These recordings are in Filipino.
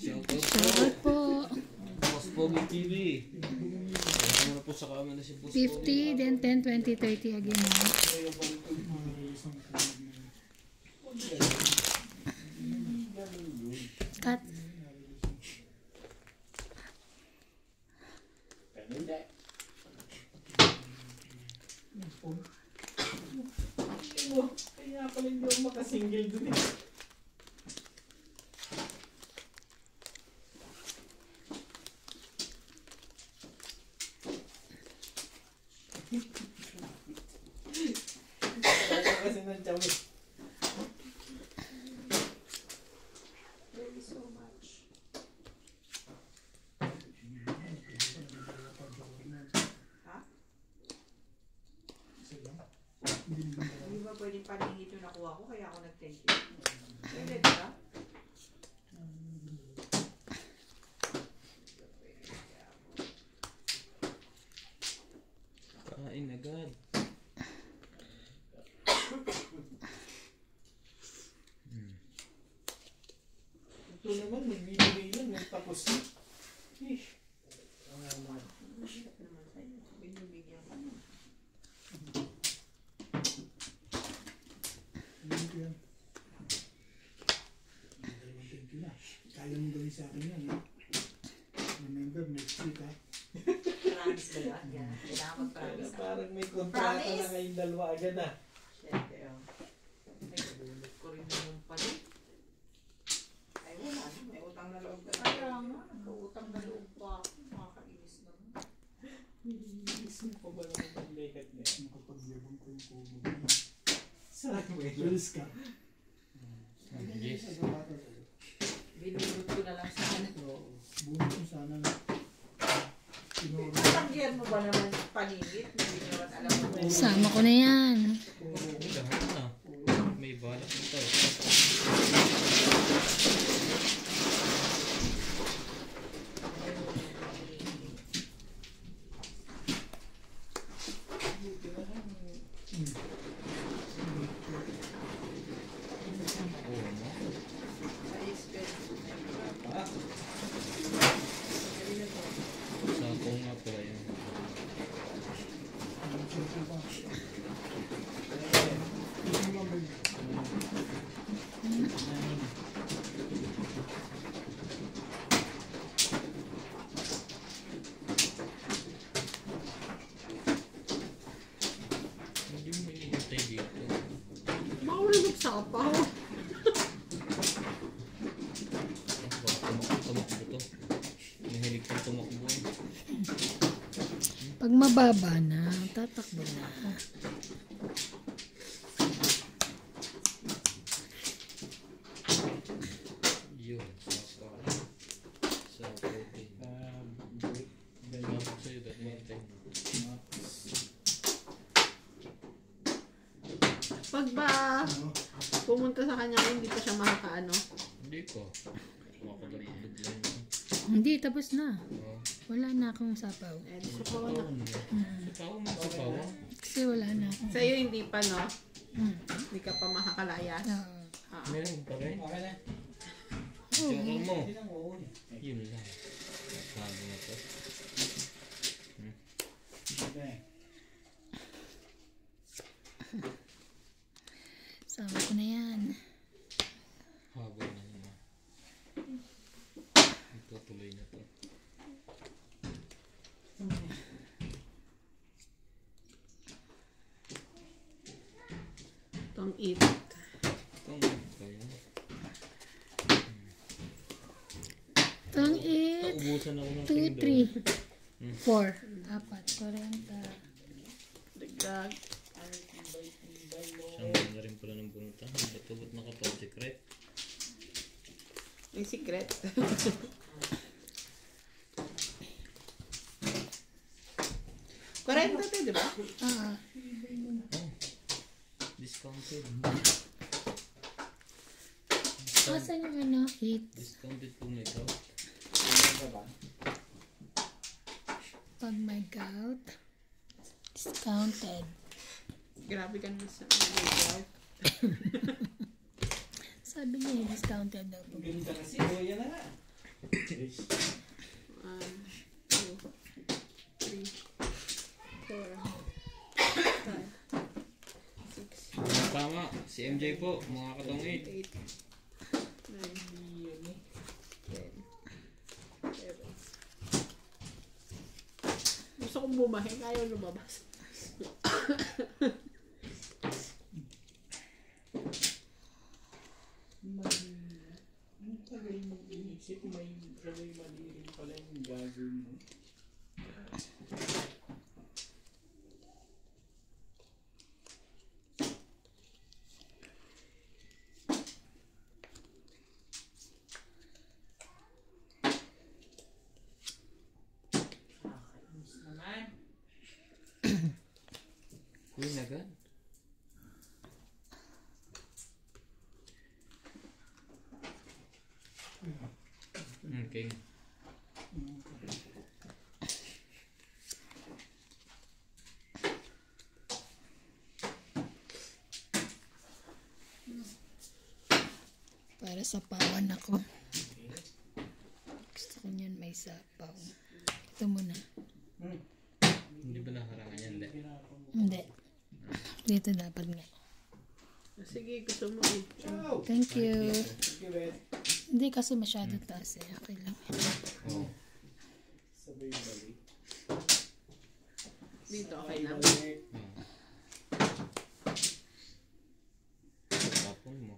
Shoutout po. Boss Pogi TV. Kaya po sa kami na si Boss 50, then 10, 20, 30 again. Cut. Kaya pala hindi ako makasingle dun eh. Kasi ng chami. Thank you so much. Ha? Hindi ba pwedeng paningit yung nakuha ko kaya ako nag-thank you? Pwede ba? Kain agad. Ito naman, nagbibigay lang, tapos na. Mahirap naman sa'yo. Binibigyan ka na. Kaya mo gawin sa akin yan, ha? Remember, next week, ha? Promise ba yan? Yan. Kailangan mag-promise. Parang may kontrata na kayong dalawa agad ah. Siyempre, oh. Ay, nabulot ko rin yung pala. Ay, wala. May utang na loob ka. Kaya nga, nagka-utang na loob pa. Makakainis naman. Gusto mo pa ba naman pag-lekat niya? Nakapagyabang ko yung kubo. Saan mo yun? Alis ka. Yes. Binulot ko na lang sana. Bunot mo sana na. Tatanggihan mo ba naman paningit? Hindi naman alam mo. Sama ko na yan. Lahat na. May balak nito. Sa kung nga pala yun. Hindi mo hinihintay dito. Bawal magsapaw. Tumakbo to. Mahilig kang tumakbo eh. Pag mababa na, tatakbo na. Yun. Sa protein. Gamit sa'yo that one time. Pag ba pumunta sa kanya, hindi pa siya makakaano. Hindi ko. Makakadagdag lang yun. Hindi, tapos na. Oh. Wala na akong sapaw. Eh, di sa pawa na. Sapaw mo, sapaw. Kasi wala na akong... Sa'yo hindi pa, no? Hmm. Hindi ka pa makakalayas. Oo. Ah. Meron pa rin. Okay na. Joker mo. Hindi lang oo. Yun lang. Sabi na to. Okay. Sama ko na yan. Habol na naman. Ito tuloy na to. Itong eat. Itong kaya. Itong 8, Naubusan ako ng 2, 3, 4, 4, 40. Dagdag. Siyang na rin pala ng bunta. Ba't nakapag-secret? May secret. Correct na ito, di ba? Ah, Discounted. asan yung ano? 8. Discounted po nito. Pag may gout, discounted. Grabe ka naman sa mga Sabi niya, discounted daw po. Ang ganda kasi. O, yan na nga. 1, 2, 3, 4, 5, 6, Tama, si MJ po, mga katongit. 8, 9, Yun eh. 10, 11. Gusto kong bumahin, ayaw lumabas. Ang tagal mag-iisip, may mali rin pala yung gagawin mo. Nakakainis naman. Queen agad. Okay. Para sa pawan ako. Gusto ko niyan may sapaw. Ito muna. Hindi ba nakarangan yan? Hindi. Hindi. Dito dapat nga. Sige, gusto mo eh. Ciao! Thank you. Thank you, Ben. Hindi kasi masyado taas eh. Okay lang. Oo. Sabay balik. Dito, okay na. Balik. Tapon mo.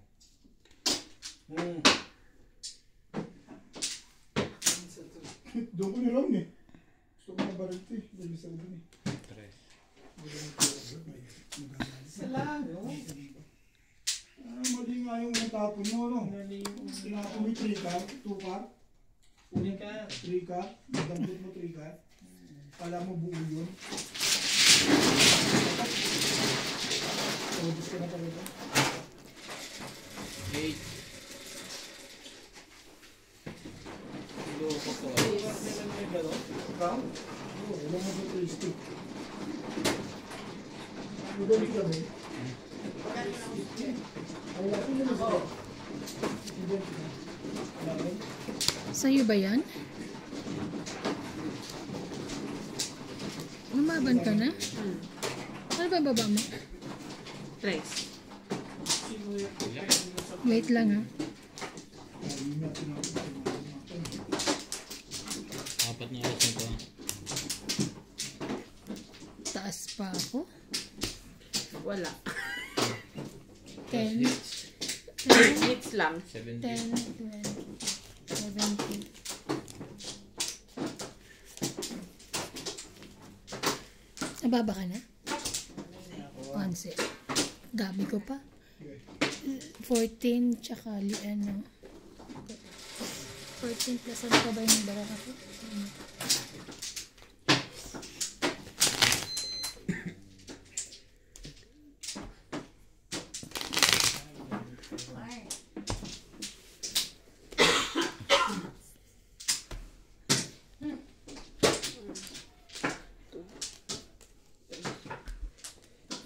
Doon ko nilang eh. Gusto ko na baril ito eh. Dali sa ulo eh. Tres. Isa lang, no? Mali nga yung natapon mo, no? Mali yung Tinapon mo yung 3 car, 2 car, Uli ka. 3 car, nadampot mo 3 car. Kala mo buo yun. Obis ka na talaga. 8. Loko ko. Iwas na lang yung gano'n. Ikaw? Oo, alam mo sa 3 stick. Magaling ka ba eh? Ay, ako na ako. Magaling ka. Magaling. Sa'yo ba yan? Lumaban ka na? Ano ba baba mo? Tres. Sino yung Wait lang ha. Ayun na, tinapon. Apat na oras nito. Taas pa ako. Wala. 10, Hits lang. 70. 10, 20, 70. Nababa ka na? 11. Gabi ko pa. 14 tsaka ano. 14 plus ano pa ba yung baraka ko?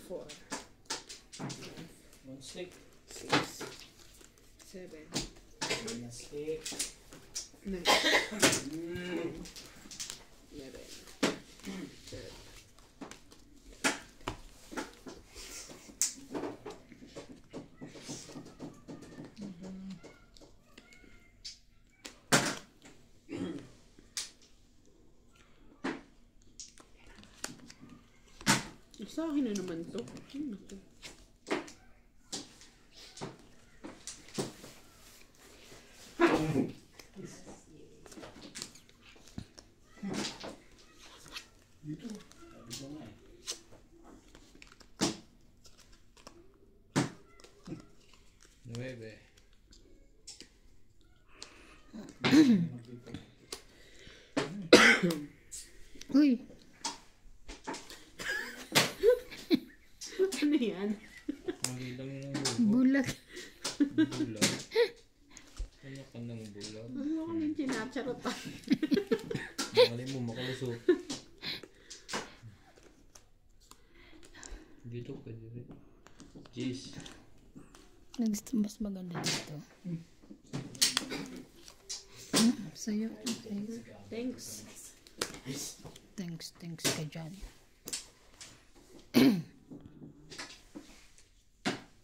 Four, one stick? 6, 7, One stick. 9, 11, 12. Sa akin na naman to. Ano to? Dito. Sabi ko nga eh. Nueve. Uy, Ano yan? Mali lang yung bubo. bulag. Bulag. Ano ka ng bulag? Ano ko yung chinacharot Mali mo makalusot. Dito pwede rin. Jeez. Nag-start Mas maganda dito. Sa'yo. Okay. Thanks. Thanks ka dyan.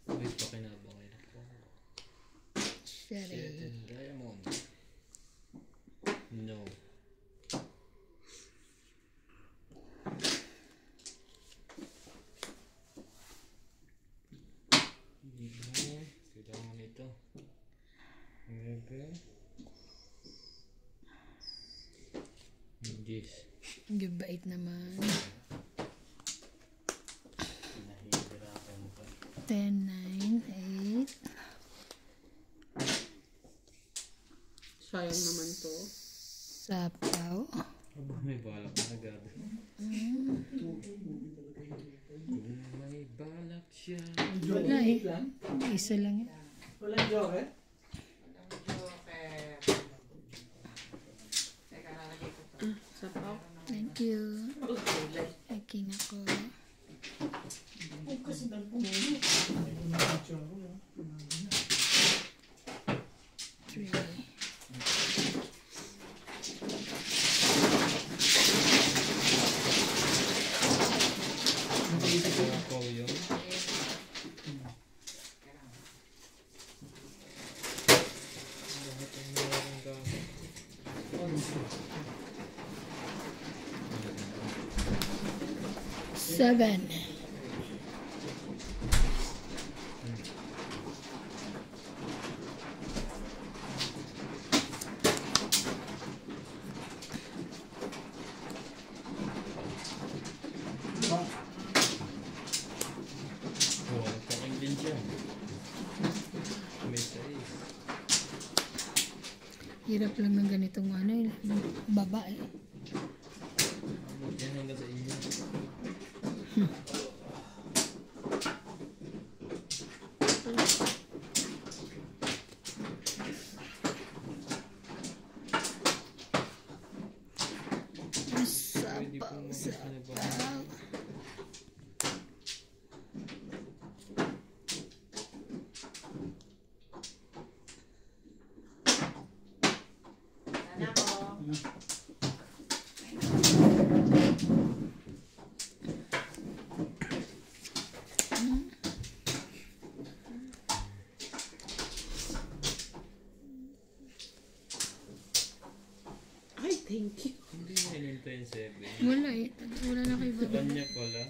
Uy, pakinabangay na po. Sherry. Seven diamond. No. Hindi mo. Kailangan ito. Maybe. Yes. Gibait naman. 10, 9, 8. Sayang naman to. Sapaw. Aba, may balak na agad. May balak siya. Wala eh. Isa lang yan. Walang joker? Joker. Teka, lalagay ko to. Sapaw. Thank you. Hiking ako. Ay, kasi nagpuno. Ay, picture ako. 3. Ako yun. Bakit ang meron gamit? 7. Oh, nagpaking din siya. May size. Hirap lang ng ganitong ano eh. Babae. Abot yan hanggang sa inyo. Pwede Sapaw. pong mag-isa na ba? Sapaw. Sana ko. Ay, thank you. Hindi mo ininto yung 7. Wala eh. Wala na kayo Sa ba? kanya pala.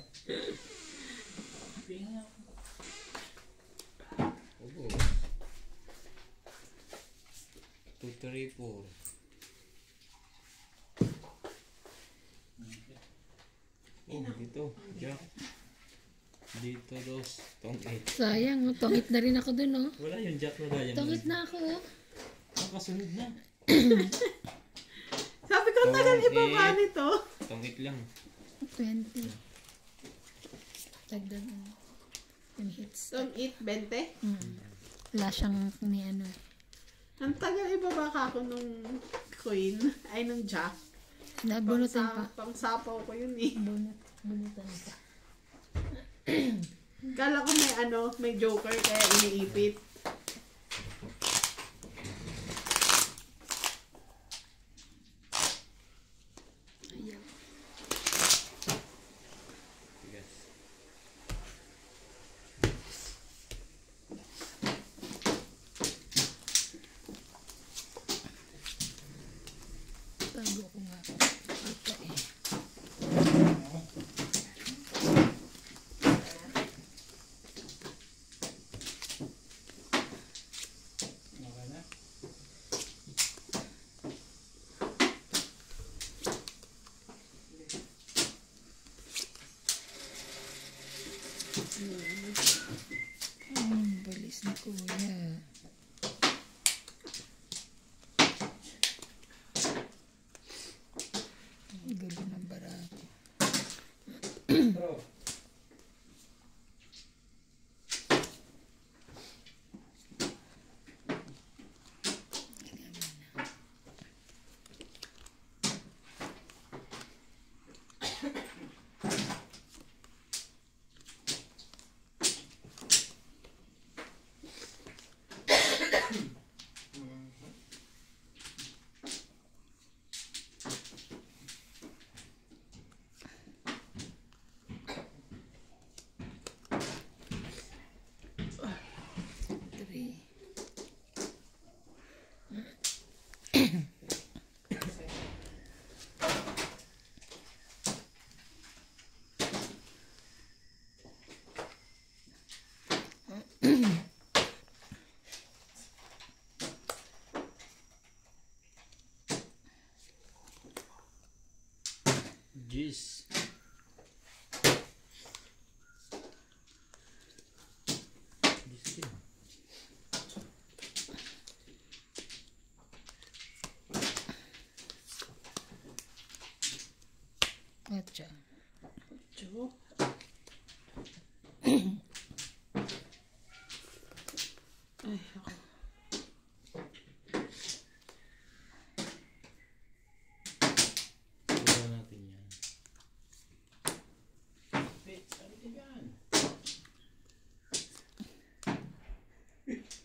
Oo. 2, 3, 4. Oh, dito. Jack. Dito, dos. Tong 8. Sayang, oh. Tongit na rin ako dun, oh. Wala yung jack na diamond. Tongit na ako, oh. Nakasunod na. Sabi ko, tagal Tong ibaba eight. nito. Tong 8 lang. 20. Tagdag, oh. Yung hits. Tong 8, 20. Wala siyang ni ano eh. Ang tagal ibaba ka ako nung queen. Ay, nung jack. Nabunutan pa. Pangsapaw ko yun eh. Bunutan pa. Kala ko may joker kaya iniipit. Ayaw. Yes. Tago ko nga. Ito eh. Jeez. Jeez din. Atcha. Diyo. Ay, ako. Kuha natin yan. Wait, ano ka yan?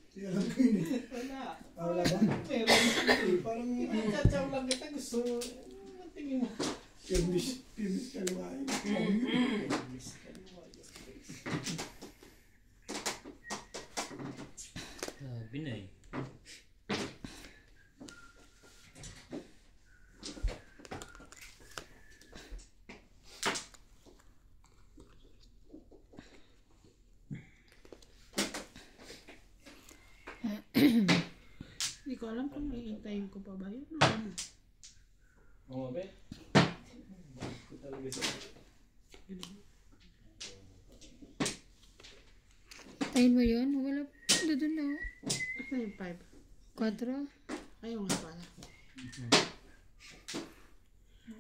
Hindi alam ko yun eh. Wala. Wala ba? Meron eh. Parang itatsaw lang kita. Gusto, ang tingin mo. Pimis kaliwain. Miss kaliwa, yes, please. Sabi na eh. Hindi ko alam kung iintayin ko pa ba yun. Oo, be. Bakit ko talaga sa... Tayin mo yun? Wala. Doon na. Asa yung 5? 4. Ayaw nga pala.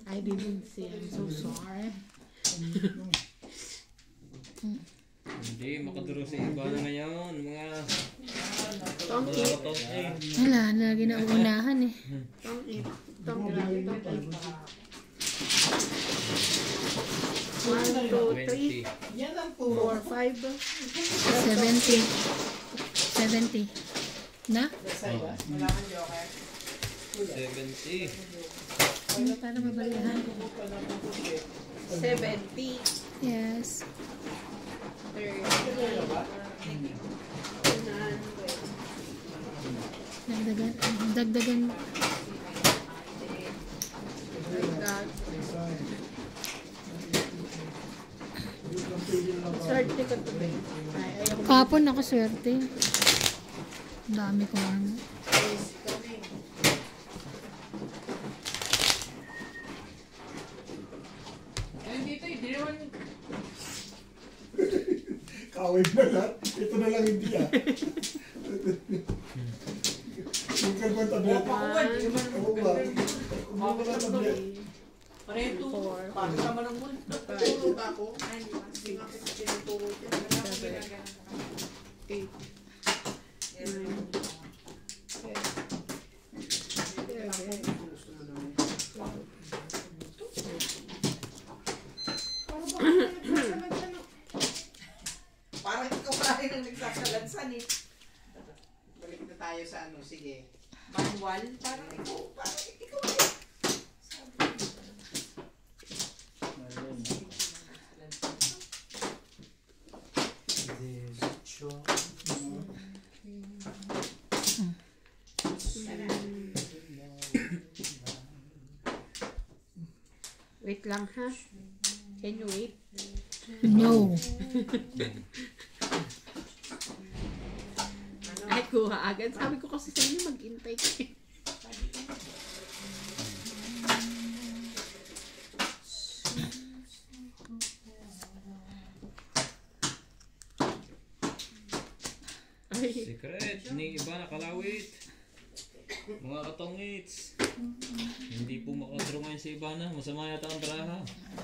I didn't see. I'm so sorry. Hindi, makaduro sa iba na ngayon. Mga... Tongki. Mga katot eh. Wala, lagi na uunahan eh. Tongki. Tongki. 1, 2, 3, 20. Yan ang 4, puro. 5. 70. 70. Na? Dasay ba? Wala kang joker. 70. Ano para mabalihan? Buka na ng puti. 70. Yes. 30. Kaya ba? 100. Dagdagan. Dagdagan. Dagdag. Design. Yung lang pwede lang ako. Swerte ko to ba? Ay, ayaw ko. Kapon ako swerte. Dami ko ano. Ayun dito, hindi naman. Kawig na lahat. Ito na lang hindi ah. Yung kalbang tablet. Oo ba? Kung wala tablet. Pareto. 4. Paano naman ang mul? Tuturo ba ako? Ay, hindi nga kasi tinuturo dyan. 8. 9. Parang ikaw pa rin ang nagsasalansan eh. Balik na tayo sa ano, sige. Manual, parang ikaw rin. Wait lang ha. Can you wait? No. Ay, kuha agad. Sabi ko kasi sa inyo mag-intay kayo. Ay, Secret ni iba na kalawit. Mga katongits. Hindi po makaduro ngayon sa iba na. Masama yata ang baraha.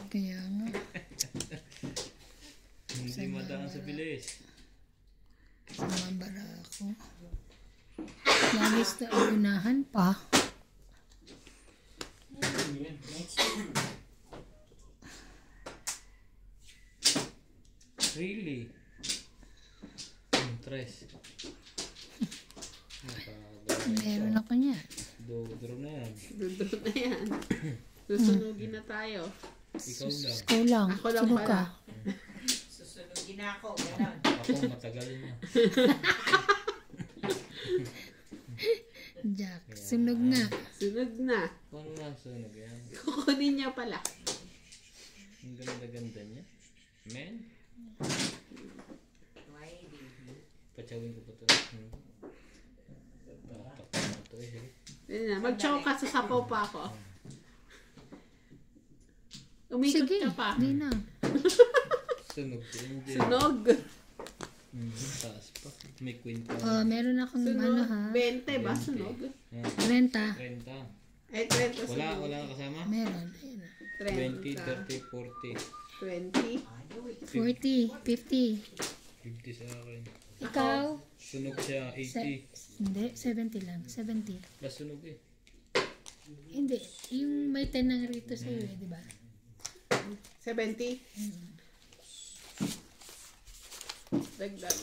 Kaya nga. Hindi madaan sa bilis. Sumabara ako. Lagis na unahan pa. Really? Tres. Meron ako niyan. Duro na yan. dudro na yan. Susunugin na tayo. Ikaw lang. Ikaw lang. Ako lang Sino pala. ka? Susunogin na ako, gano'n. Ako matagal na. Jack, sunog nga. Sunod na. Paano nasunog yan? Kukunin niya pala. Ang ganda-ganda niya. Men, Ay, baby. patsawin ko pa ito. Tatak na ito eh. Yun na, mag-chow ka, sasapaw pa ako. Umikot Sige, ka pa. di na. Sunog si MJ. Sunog. Taas pa. May kwinta. Meron akong ano ha. 20 ba? Sunog? 30. 30. Ay, 30 Wala, sunog. wala na kasama? Meron. Ayun. 20, 30. 30, 40. 20. 40, 50. 50 sa akin. Ikaw? Sunog siya, 80. Hindi, 70 lang. 70. Plus sunog eh. Hindi. Yung may 10 na rito sa'yo eh, di ba? 70. Dagdag.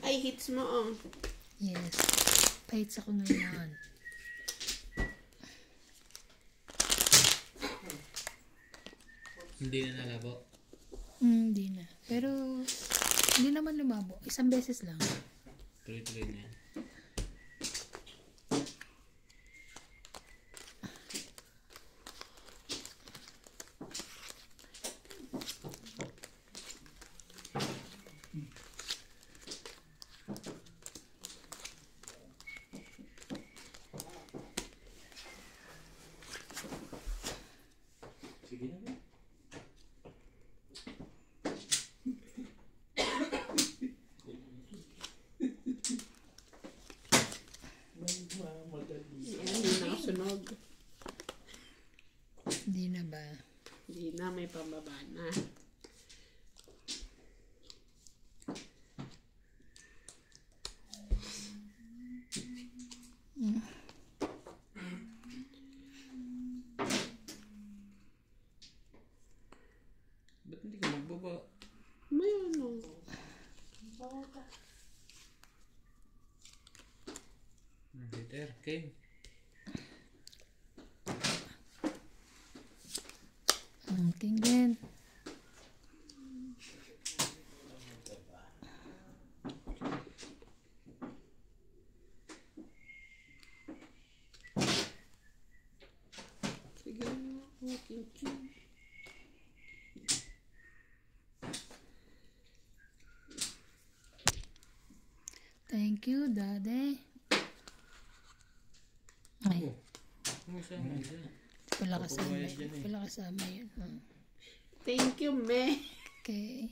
Ay, hits mo oh. Yes. Pahits ako ngayon. Hindi na nalabo. Hindi na. Pero, hindi naman lumabo. Isang beses lang. Tuloy-tuloy na yan. Sige na ba? Nagmamadali. Yan, hindi na ako sunog. Hindi na ba? Hindi na, may pababa na. Ba't hindi ka magbaba? May ano. Later, King. King din. Sige na, walking cube. Thank you, Daddy. Ay, Oh. Ano sa akin dyan? wala kasama Papabayad yun. yan eh. Wala kasama yun. Thank you, me. Okay.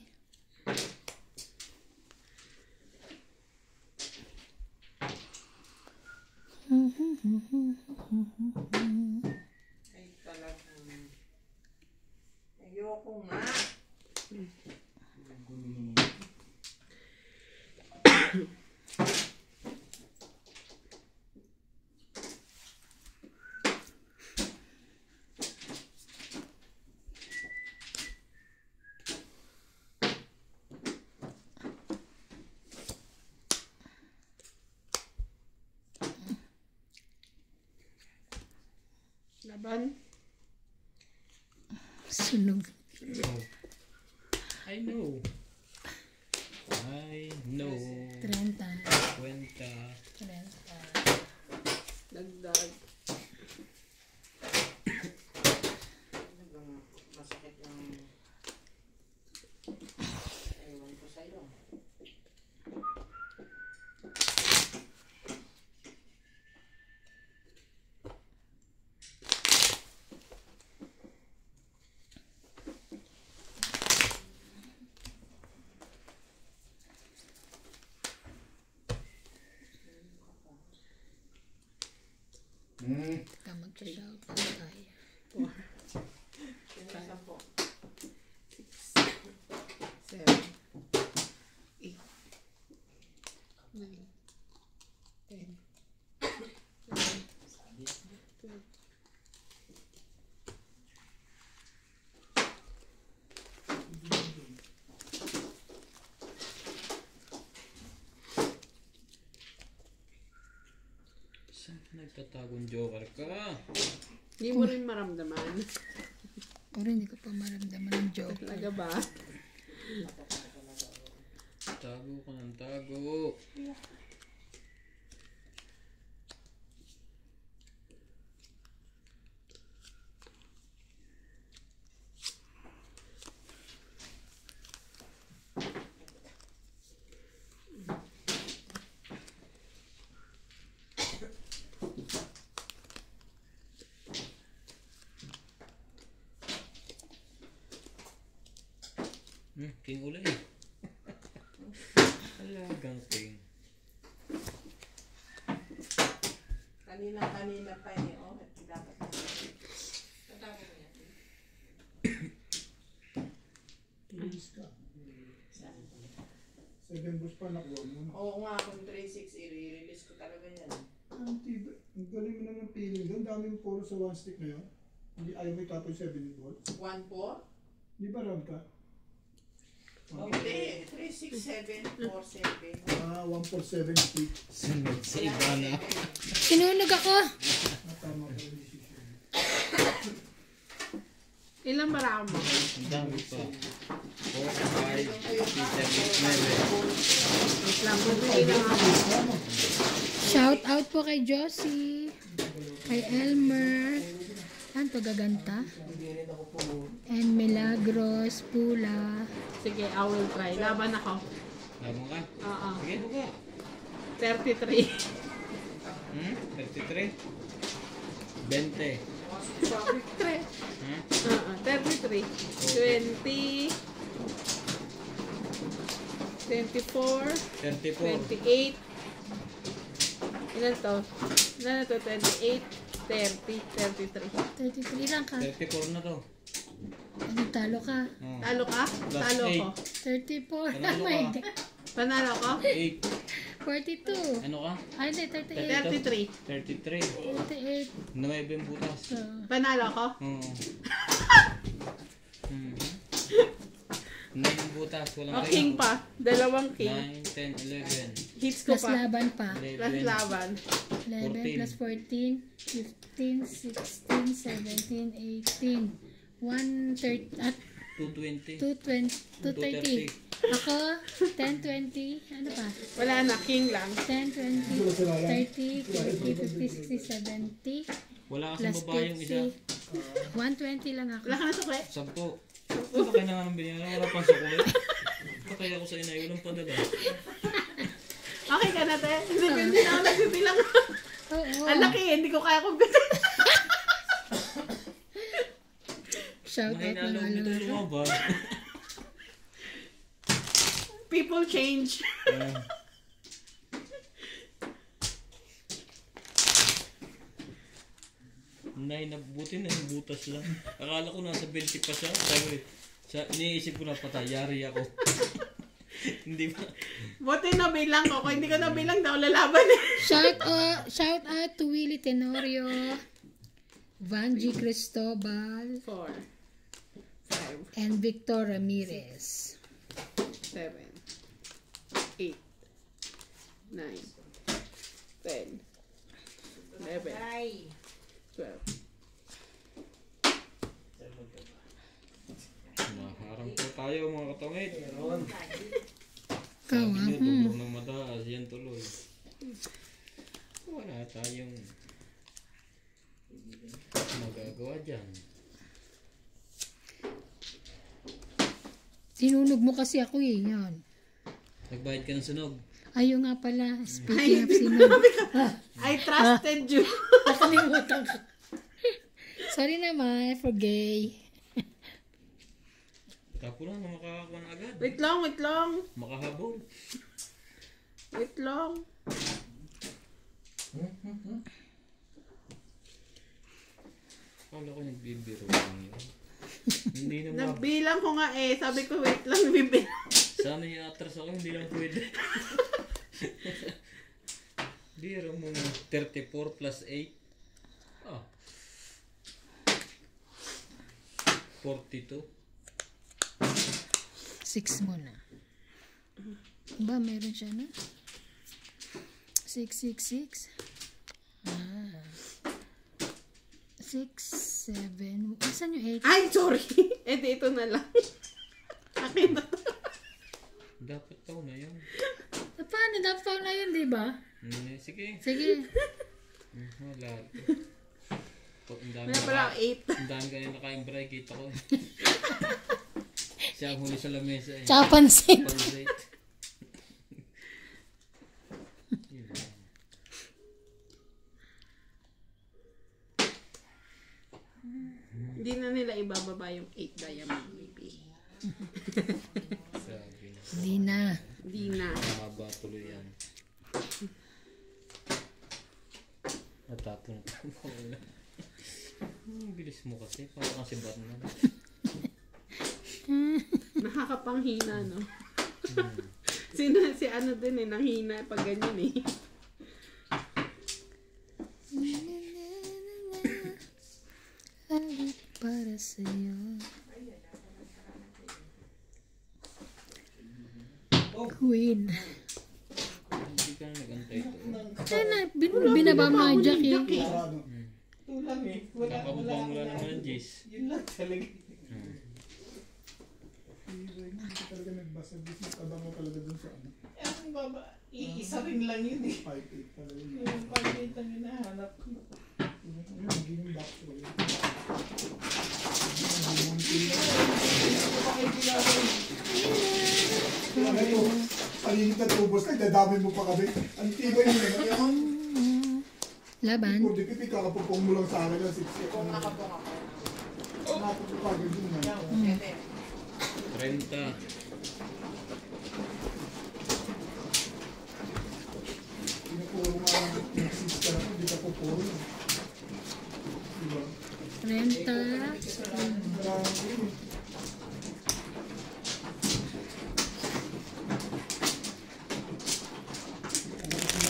Ay, talagang. Ayoko nga. Laban. Sunog. Oh. I know. I know. 30. Kwenta. 30. Dagdag. Talagang masakit yung ewan ko sa'yo. Ka mag-shout out tayo. Sino sa po? 7. 8. 9. 10. 12. Saan ka nagtatagong joker ka? Hindi mo rin maramdaman. Pero hindi ko pa maramdaman ng joke. Talaga ba? Tago ka ng tago. King uli. Talagang king. Kanina pa eh. Oh, dapat. Tatago mo yan. Release ka. 7 balls pa nakuha mo. Oo nga, kung 3-6, i-release ko talaga yan. Ang tiba. Ang galing mo naman feeling doon. Daming puro sa 1 stick na yun. Hindi ayaw mo itapon 7 balls. 1-4? Di ba round ka? Hindi. 3-6-7, 4-7. 147 stick. Sunod sa iba na. Sinunog ako. Tama ka yung decision. Ilang marami mo? Ang dami pa. 4, 5, 6, 7, 9. Wait lang, bumili na ako. Shout out po kay Josie. Kay Elmer. Ano to, Gaganta? And Milagros, Pula. Sige, I will try. Laban ako. Labang ka? Oo. Sige, buka. 33. 33? 20. 3. Hmm? 33. 20. 24. 34. 28. Ilan to? Ilan na to? 28. 30. 33. 33 lang ka. 34 na to. Ano, talo ka? Oh. Talo ka? Plus Talo ko. 34. Panalo Oh my ka. God. Panalo ko? 8. 42. Ano ka? Ay, hindi, 38. 33. 33. 38. 9 yung butas. So, Panalo ko? Oo. 9 yung butas. Walang O, king pa. Dalawang king. 9, 10, 11. Hits ko plus pa. laban pa. Plus 11. laban. 11 plus 14, 15, 16, 17, 18, 130, at 220. 230. Ako, 10, 20, ano pa? Wala na, king lang. 10, 20, 30, 40, 50, 60, 70, Wala plus kasing babae yung isa. 50, 120 lang ako. Wala ka na sukle? 10. Ano kaya na nga ng binigyan? Wala pang sukuli. Patay ako sa inay. Walang padala. Okay ka na, te. Hindi na ako nagbibilang. Oo. Ang laki, hindi ko kaya kumpitin. Shout out Mahina mga loob nito alam. lumaban. People change. Nay, nabuti na yung butas lang. Akala ko nasa 20 pa siya. Sabi, iniisip ko na patay. Yari ako. Hindi ba? Buti nabilang ko. Kung hindi ko nabilang daw, lalaban eh. Shout out to Willie Tenorio, Vanji Cristobal, 4, 5, and Victor Ramirez. 7, 8, 9, 10, 11, 12. Naharang po tayo mga katangit. Ikaw Sabi ah. nyo, tublong ng mataas. Yan tuloy. Wala tayong magagawa dyan. Sinunog mo kasi ako eh. Yan. Nagbayad ka ng sunog. Ayun nga pala. Speaking of sinunog. I trusted you. Nakalimutan ko. Sorry naman for gay. Tapo lang na makakakuha na agad. Wait lang, wait lang. Makahabol. Wait lang. Kala ko nagbibiro lang yun. Hindi na Nagbilang ko nga eh. Sabi ko wait lang, bibilang. Sana i-atras ako, hindi lang pwede. Biro mo 34 plus 8. Ah. 42. 6 muna. Ba, meron siya na? 6, 6, 6. Ah. 6, 7. Asan yung 8? Ay, sorry. Eh, di ito na lang. Akin na. Dapat tao na yun. Paano? Dapat na yun, di ba? Sige. Sige. Wala. Ang dami Wala pala 8. Ang dami kanina nakain bray, kita ko. Siya ang huli sa lamesa eh. Tsaka pansin. Pansit. Yun lang. Hindi na nila ibababa yung 8 diamond, baby. Di na. Mahaba tuloy yan. Natapon ko. Bilis mo kasi. Parang kasi Batman. Nakakapanghina, no? Hmm. Si ano din eh, nanghina pag ganyan eh. Awit para sa'yo. Queen. Hindi ka na nag-antay ito. Kaya na, binaba mo nga Jack eh. Sarado. Ito lang eh. Wala, Kakababa mo lang naman ang Jis. Yun lang talaga. Hindi talaga nagbasa. Hindi nagtabang mo talaga dun sa ano. Eh, ang baba, iisa rin lang yun eh. 5'8 talaga yun. Yung pag-date ang hinahanap ko. Yun, magiging back to yun. Kaya ito, paligid na tubos na, dadami mo pa kami. Ang tibay mo naman. Laban. Kung di pipi, kakapupong mo lang sa akin ng 6 Kung nakabong ako. Nakapupagod yun na. Pwede. 30. Pinapuro nga yung 6 ka na, hindi ka pupuro. Diba? Renta. Marami yun eh.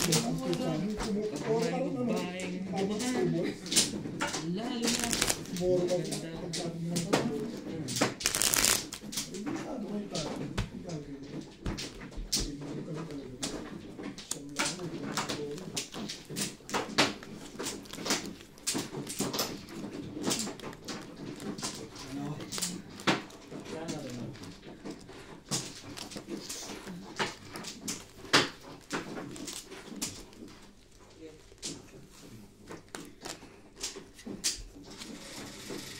Kapag babaeng bumahan. Lalo na.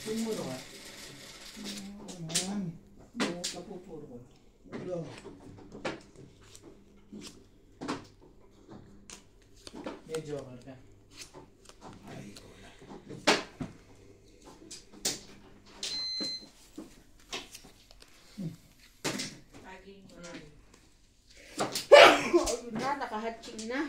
Pumuro ka. Ayan. Napupuro ko. Wala. May joker ka. Laging Na, nakahatching na.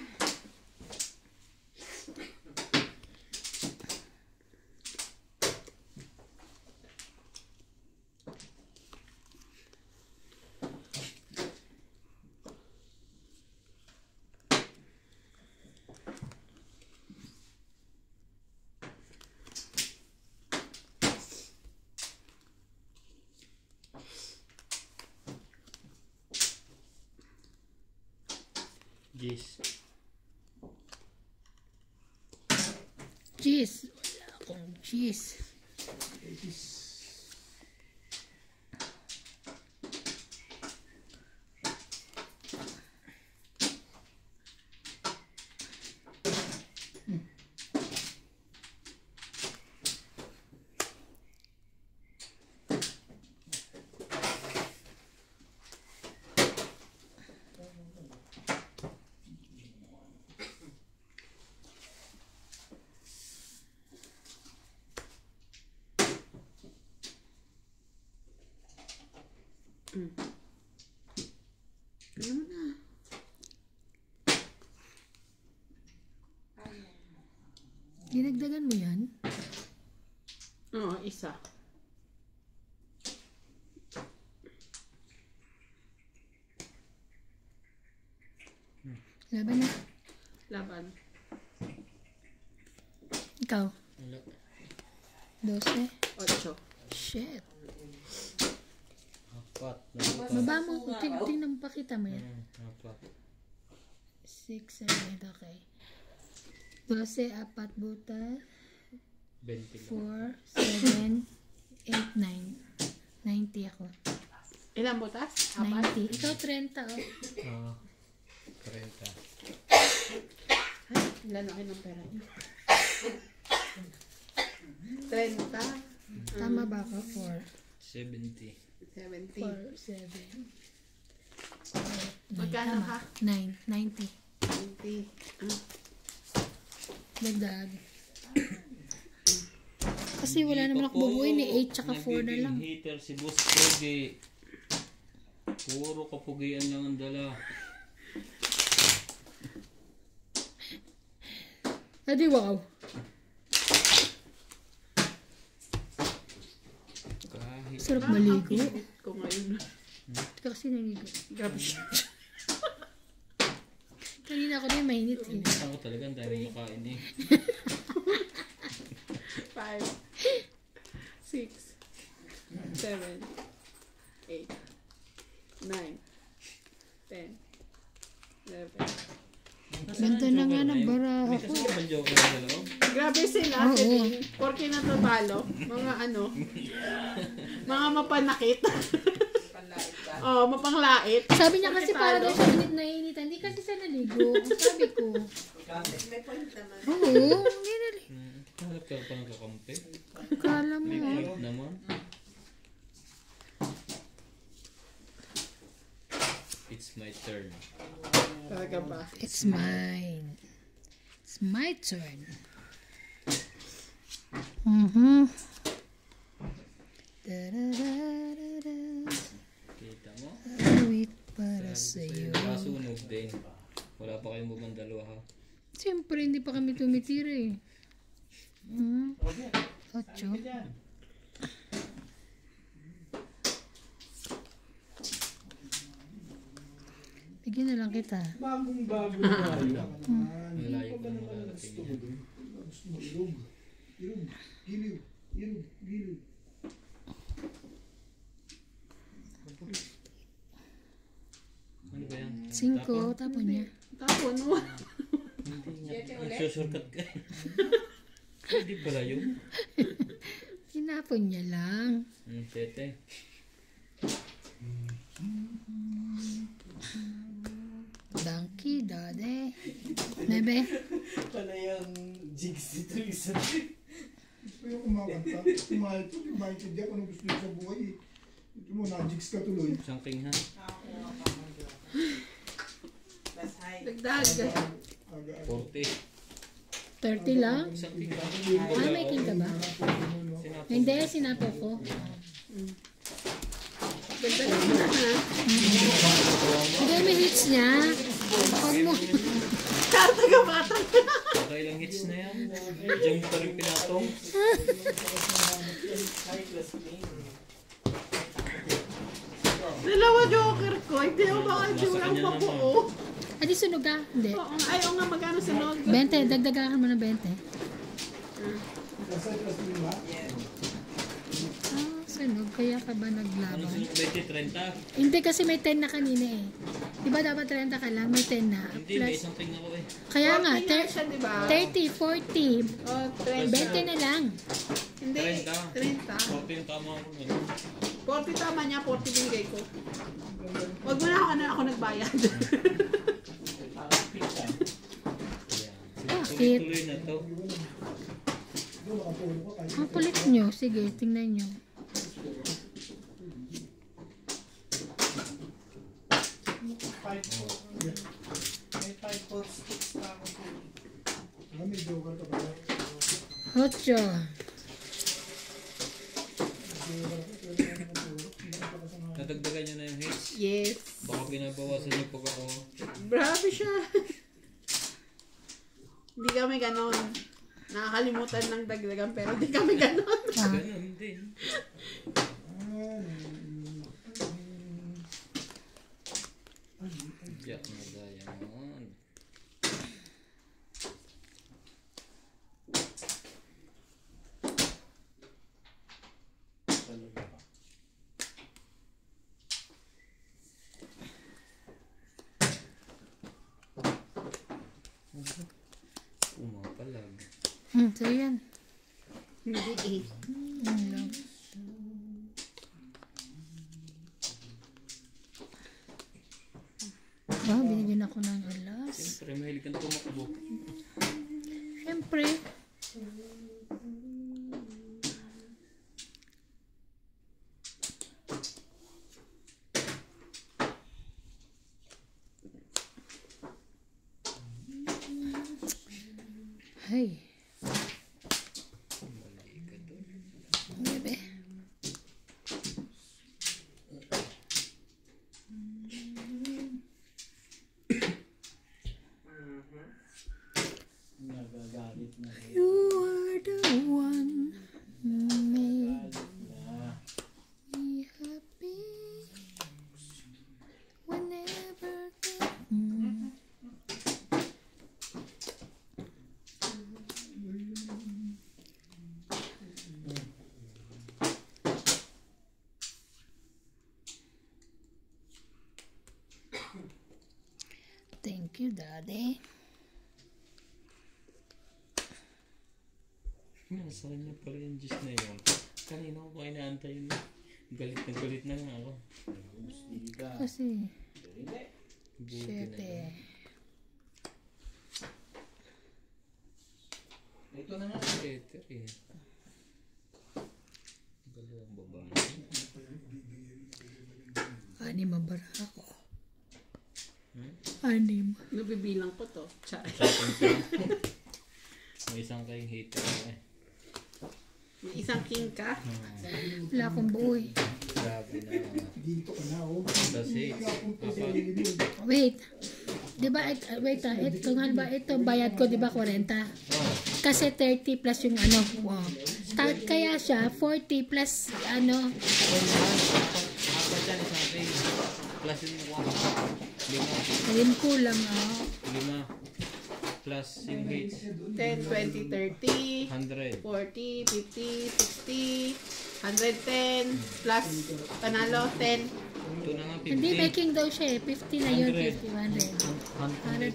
Jis. Cheese. Wala akong cheese. Ano na? Dinagdagan mo yan? Oo, isa. Laban na. Laban. Ikaw. Wala. 12. 8. Shit. Apat. Baba mo. Tingnan mo. Pakita mo yan. Apat. 6, 7, okay. 12, 4 butas. 20 4, lang. 7, 8, 9. 90 ako. Ilang butas? 90. Ikaw 30 oh. 30. Ay, ilan ako ng pera niyo? 30. Tama ba ako? 4. 70. 70. 4, 7. Magkano ka? 9. 90. 20. Dagdag. Kasi wala naman ako bubuin eh. 8 tsaka 4 na lang. Nagiging hater si Boss Pogi. Puro kapugian lang ang dala. Adi wow. Kahit Sarap maligo. Ko ngayon. Kasi naligo. Grabe siya. Kanina ako din mainit eh. ako talaga ang dami makain eh. 5, 6, 7, 8, 9, 10, 11. Ganda na nga ng baraha May ko. kasama ba joker na dalaw? Grabe sila. Oo. Kasi porke natutalo. Mga ano. Mga mapanakit. Panlait ka. Oh, mapanglait. Sabi niya kasi Porke para talo. daw siya init na initan. Hindi kasi siya naligo. Sabi ko. May point naman. Oo, hindi naligo. Hanap ka pa ng kakampi. Kala mo. May point naman. It's my turn. Talaga ba? It's mine. It's my turn. Da-da-da-da-da. Kita mo? Wait para sa'yo. Masunog din. Wala pa kayong bubang dalawa ha. Siyempre, hindi pa kami tumitira eh. 8. Bigyan na lang kita. Bagong-bago na tayo. Ang layo pa naman Gusto narating mo niya. dun? Gusto mo ilog. Ilog. Giliw. Ilog. Giliw. Ano ba yan? 5, tapon niya. Tapon mo. Nagsusurkat ka. Hindi pala yun. Tinapon niya lang. 7. Donkey, dade. 9. Pala yung jigs dito isa. Gusto yung kumakanta. Kumahal to. Maintindihan kung ano gusto niya sa buhay eh. Ito mo, na-jigs ka tuloy. Isang king ha. That's high. Dagdag. Aga. 40. 30 lang? Isang king ba? Ah, may king ka ba? Sinapo. Hindi, sinapo ko. Ganda lang na. Hindi, may hits niya. Huwag mo. Karta ka bata. Nakailang hits na yan. Diyan mo pa rin pinatong. Dalawa joker ko. Hindi ako baka Nasa jurang kanya papuo. Adi, sunog ka? Hindi. Oo, ayaw nga magkano sunog. 20, dagdagahan mo ng 20. Nasa plus 5. Yes. Ah, sunog. Kaya ka ba Ano naglaban? sunod 20, 30? Hindi kasi may 10 na kanina eh. Di ba dapat 30 ka lang? May 10 na. Hindi, may Plus, isang king ako eh. kaya nga, 40 nga siya, di ba? 30, 40, Oh, 20 na lang. Hindi. 30. 30. 40 yung tama ko. 40 tama niya, 40 binigay ko. Wag mo na ako nagbayad. Parang pizza. Bakit? Tuloy na to. Ang kulit nyo. Sige, tingnan nyo. May 5 pots sticks pa ako. May joker ka pala. 8. Nadagdagan nyo na yung hits. Yes. Baka binabawasan niyo pag ako. Grabe siya. Hindi kami ganon. Nakakalimutan ng dagdagan pero hindi kami ganon. Ganun din. Jack na diamond. Umapalag. So yan. Hindi eh. Yun lang. Binigyan ako ng alas. Siyempre, mahilig kang tumakbo. Siyempre. Hey. Bebe. You are the one who made me happy whenever Thank you, Daddy. Nasa kanya pala yung juice na yun. Kanina ko pa inaantay yun. Galit na nga ako. Kasi, Buti shit na yun. Ito na nga. Better eh. Dalawang babae. Anim ang bara ako. Hmm? Anim. Nabibilang ko to. Char. May isang kayong hater eh. May isang king ka. Wala akong buoy. Grabe na. Dito ka na, oh. Kasi, apat. Wait. Di ba, wait ito nga ba, ito bayad ko, di ba, 40? Oh, Kasi 30 plus yung ano. Wow. Kaya siya, 40 plus ano. apat yan isang kayo. Plus yung mukha. 5. Ayun kulang, oh. 5. Plus yung hates. 10, 20, 30, 100. 40, 50, 60, 110, plus panalo, 10. Ito na nga 50. Hindi, making daw siya eh. 50 na yun, 100. 50, 100.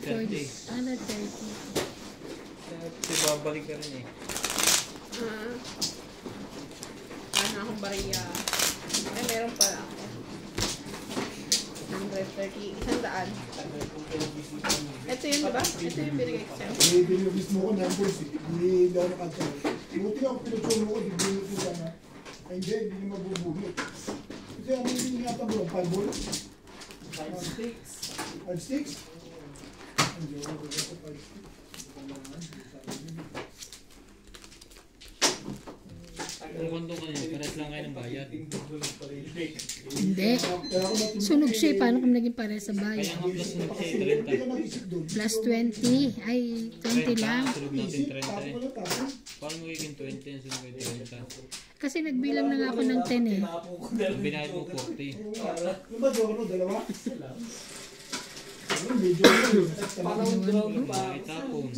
140. 130. Kasi babalik ka rin eh. Ano akong bariya? Ay, meron pala ako. 130, 100. Ito yun, diba? Ito yung binigay ko sa'yo. Eh, binibis mo ko numbers eh. Hindi daw nakatay. Buti ako pinutulo ko, di binibis ko sana. Ay hindi, hindi mabubuhit. Kasi ang hindi ingatan bro, 5 ball. 5 sticks. 5 sticks? Ang jowa ko sa 5 sticks. Kung kondo ka niyo, pares lang kayo ng bayad. Hindi. Sunog siya eh. Paano kung naging pare sa Kaya bayan? nga plus ng siya, 30. Plus 20. Ay, 20 lang. Sunod natin 30 eh. Paano mo magiging 20 yung sunod kayo 30? Kasi nagbilang na nga ako ng 10 eh. Binayad mo 40. Yung ba doon, dalawa? Ano, medyo Parang drone pa. Bakit tapon?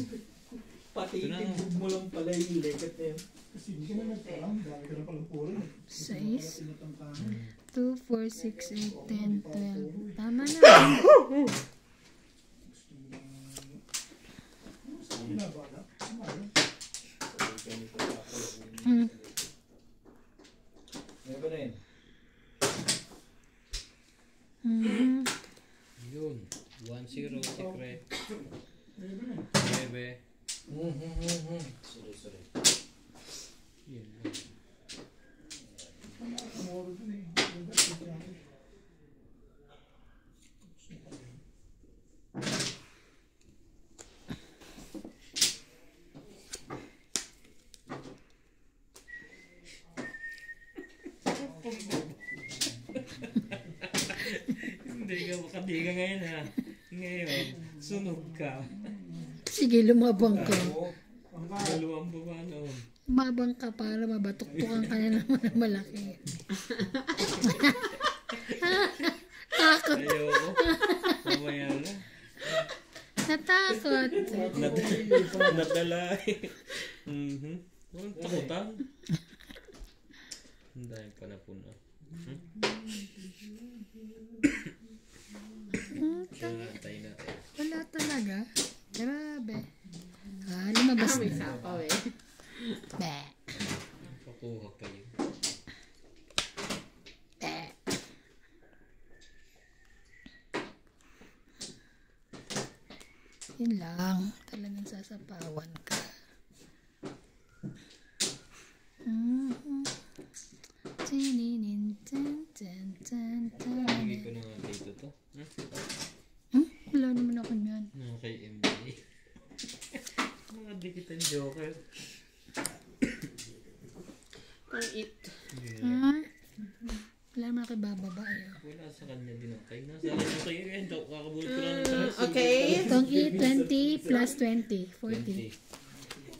Pati itibog mo lang pala yung legat na yun. kasi hindi ka na nagparang, dami ka na palang puro. 6, 2, 4, 6, 8, 10, 12. Tama na. Ano ba rin? Yun. 1-0 secret. Bebe. Sorry. Yun. Hindi ka makadiga ngayon ha. Ngayon, sunog ka. Sige, lumabang ka. Dalawang baba noon. Mabang ka para mabatuktukan ka na naman ng malaki. Takot. Ayoko. Mamaya na. Natakot. Nadala eh. Walang takutan. Ang dahil pa na puno. Tayo natin. Wala talaga. Grabe. Lumabas May na. sapaw eh. Be. Pakuha pa yun. Be. Yun lang. Talagang sasapawan ka. Hindi ko na nga dito to. Wala naman ako yan. Kay MJ. Mga dikitan joker. Kung it. Wala naman ako bababa eh. Wala sa kanya din ang kay. Nasa akin mo kayo yan. Kakabulot ko lang ng Okay. Itong E20 plus 20. 40. 20.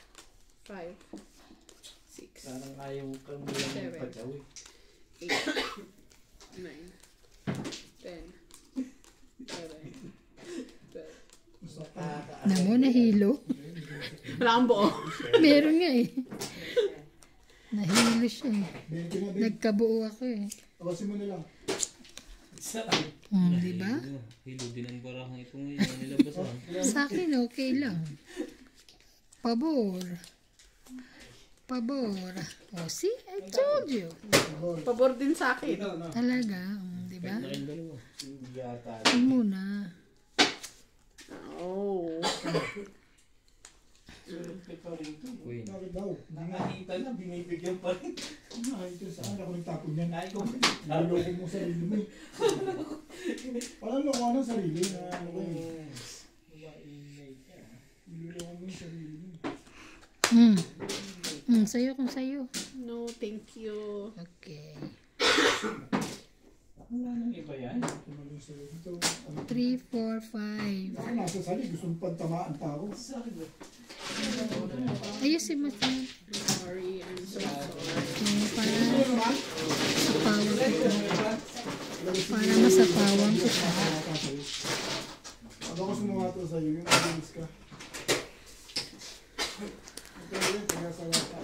5, 6, Parang ayaw kang lang Seven. pa daw eh. 8, 9, 10, 11, 12. Namo, nahilo. Wala kang buo. Meron nga eh. Nahilo siya eh. 20 na din. Nagkabuo ako eh. Tawasin mo na lang. Di ba? Hilo din ang barahang ito ngayon. Nilabasan. Sa akin okay lang. Pabor. Pabor. Oh, see? I told you. Pabor din sa akin. Talaga. Di ba? Na kayong dalawa. Hindi yata. Huwag muna. Oh. Swerte pa rin ito. Queen. Bakit daw? Nakakita na, binibigyan pa rin. Ito saan ako nagtapon yan? Ay, kung Naloko mo sarili mo eh. Parang loko ng sarili na ano ko eh. Niloloko mo yung sarili mo. Sa'yo kung sa'yo. No, thank you. Okay. wala nang iba yan. Tumalong sa'yo. Ito, 3, ano, 4, 5. ako nasa sali, gusto mong pantamaan tao. Ayusin mo ito. Sorry, I'm so sorry. Para masapawang ko siya. Para masapawang ko siya. Pag ako sumuha to sa'yo, yung mabilis ka. Pero yun, kaya sa wata.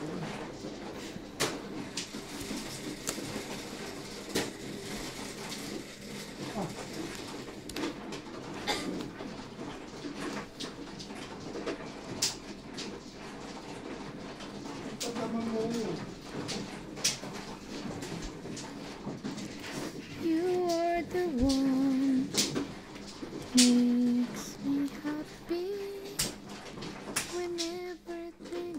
Pagkaman mo. You are the one makes me happy when everything.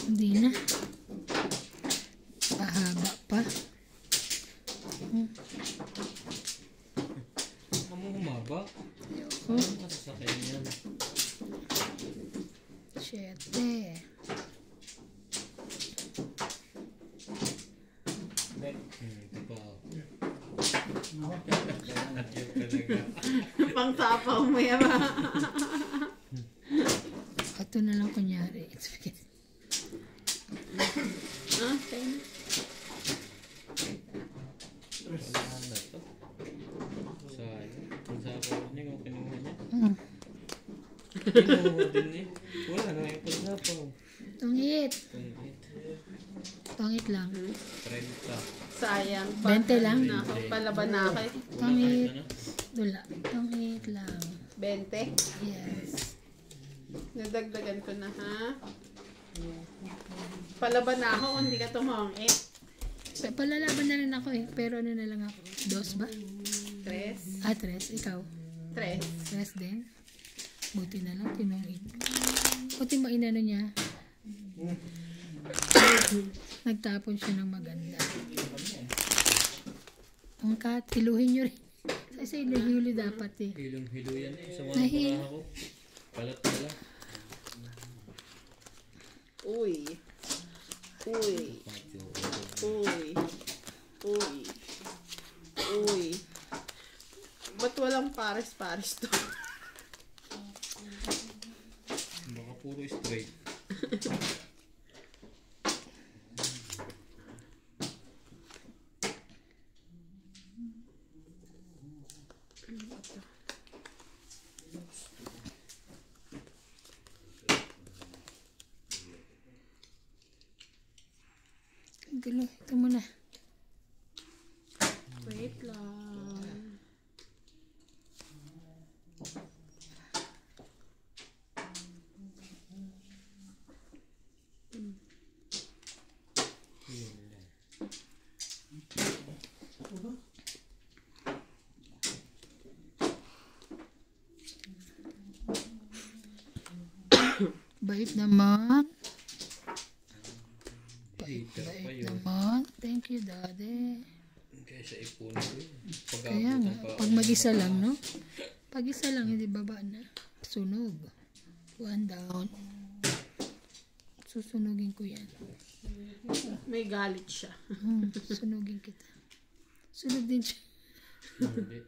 Hindi na. Pahaba pa. Kamu humaba? Ayoko. Masasakay niyan. 7. Ito pa. Joke talaga. Pang sapaw mo yan ba? Ito na lang kunyari. Ah, okay. Wala na to. Sayang. Kung sapaw niya, kung kinuha niya. Kinuha din eh. Wala na yung pagsapaw. Tungit. Tungit. Tungit lang. 30. Sayang. 20 lang. Nakapalaban na ako eh. Tungit. Dula. Tungit lang. 20. Yes. Nadagdagan ko na ha. Palaban na ako kung hindi ka tumangit. Palalaban na rin ako eh. Pero ano na lang ako. 2 ba? 3. 3. Ikaw? 3. 3 din? Buti na lang. Tinungit. Buti mo inano niya. Nagtapon siya ng maganda. Ang kat, hiluhin nyo rin. Kasi nahilo dapat eh. Hilong-hilo yan eh. Sa mga Nahil- paraha ko. Palat pala. Uy. Uy. Uy. Uy. Uy. Ba't walang pares-pares to? Baka puro straight. gulo. Ito muna. Wait lang. Bait naman. Dito pa Bait yun. naman. Thank you, Daddy. Kaya sa ipon ko yun. Kaya nga, pag mag-isa lang, no? Pag isa lang, hindi baba na. Sunog. One down. Susunugin ko yan. May galit siya. Sunugin kita. Sunog din siya. Hindi.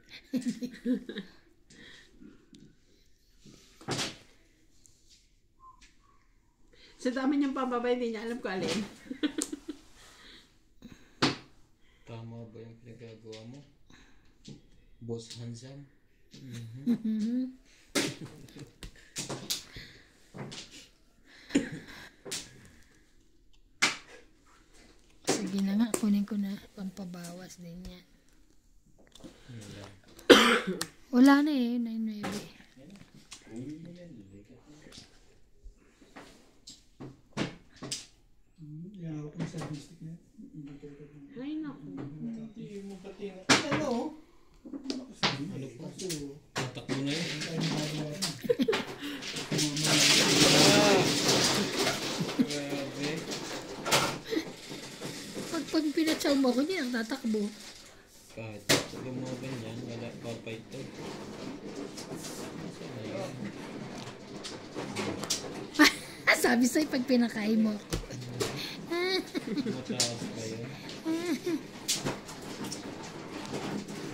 Sa dami niyang pambabay, hindi niya alam kung alin. Tama ba yung pinagagawa mo? Boss handsome? Sige na nga, kunin ko na. Pampabawas din yan. Wala na eh, 9-9. Yan ako kung sa bistik na. Ay, naku. Hindi mo pati na. Ano? Ano po? Tatakbo na yun. Grabe. Pag pinatsaw mo ako, hindi ang tatakbo. Kahit yung mga ganyan, wala pa ito. Saan na yun? Sabi sa'yo pag pinakain mo ako. Mataas pa yun.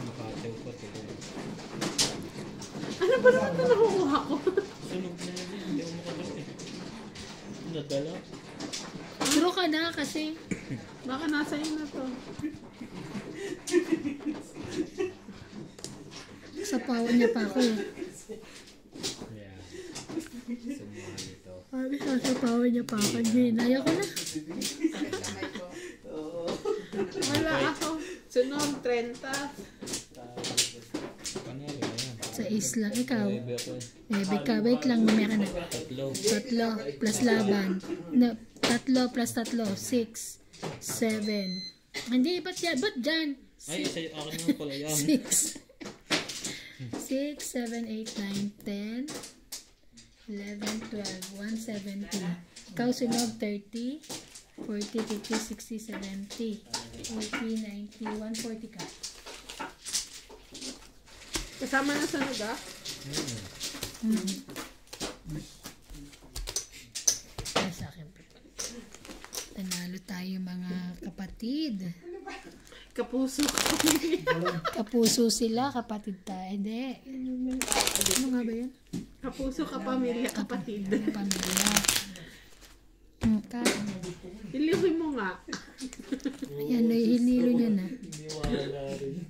Makatew pa ito. Ano ba naman ito nakukuha ko? Sunog na yun. Hindi ako makabati. Nadala. Draw ka na kasi. Baka nasa iyo na to. Sapawan niya pa ako eh. Yeah. Sumuhan ito. Sabi, sasapawan niya pa ako. Hindi, naya ko na. Wala ako. Sunod, 30. Panalo na yan. Sa islang ikaw. Bebe ako eh. Maybe ka. Wait lang, mamaya ka na. Tatlo. Tatlo plus laban. No, tatlo plus tatlo. 6, 7. Hindi, ba't dyan? Ay, sa'yo akin naman pala yan. 6. 6, 7, 8, 9, 10, 11, 12, 170. Ikaw sunod 30, 40, 50, 60, 70, 80, 90, 140 ka. Kasama na sunod ah. Ay, sa akin. Tanalo tayo mga kapatid. Kapuso ko. Kapuso sila, kapatid tayo. Hindi. Ano nga ba yun? Kapuso ka, pamilya, kapatid. Pamilya. Iliwin mo nga. Ayan, hinilo niya na. Hindi wala rin.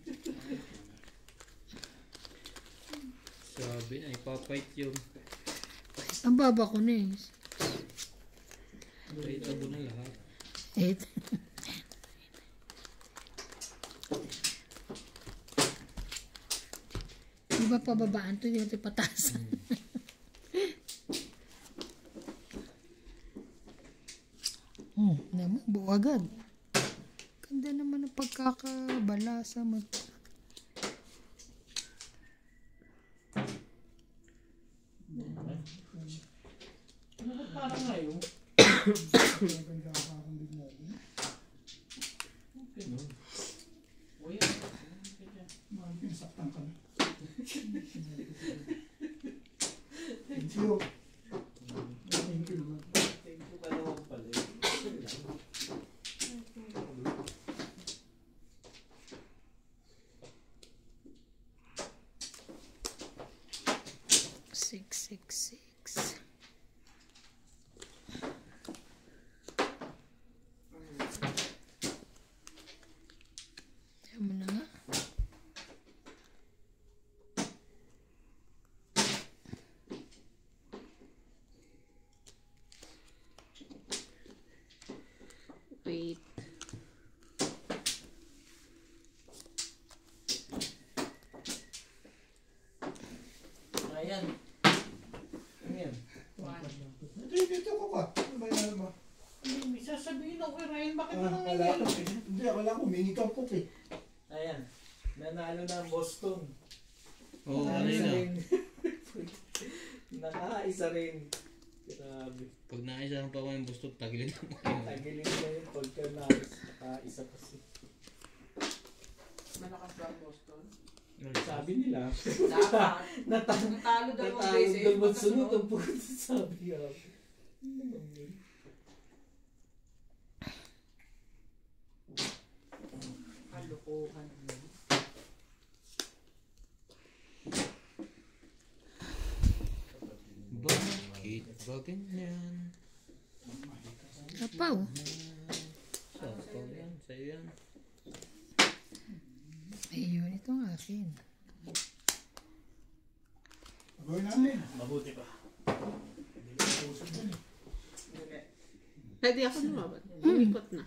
Sabi na, ipapait yun. Ang baba ko na eh. Ay, tabo na lahat. 8. Di ba pababaan to? Hindi natin patasan. Naman, buo agad. Ganda naman ang pagkakabalasa mo. Parang ngayon. Maganda ka akong bigla. Okay, no? Uy, Mahal ka, saktan ka na. Thank you. Thank you. thank you ka naman pala. dito ko ka. Ano ba yan mo? May sasabihin ako kay Ryan, bakit Ah, mo akala ko. nangyayari? Hindi, akala ko, humingi ka cook eh. Ayan, nanalo na ang Boston. Oo, Nakaisa kanina. rin. Nakaisa rin. Grabe. Pag naisahan pa ko yung bustot, tagilid mo. Tagilin na yung pagka nakaisa pa si. Malakas ba ang Boston? Sabi nila. Dapat. Natalo dalawang beses. Dalawang sunod ang puto sabi niya. Kalokohan. Bakit ba ganyan? Apaw. Sakto yan, sa'yo yan. Ayun, ito ang akin. Gawin namin. Mabuti pa. Ready ako lumaban. Umikot na.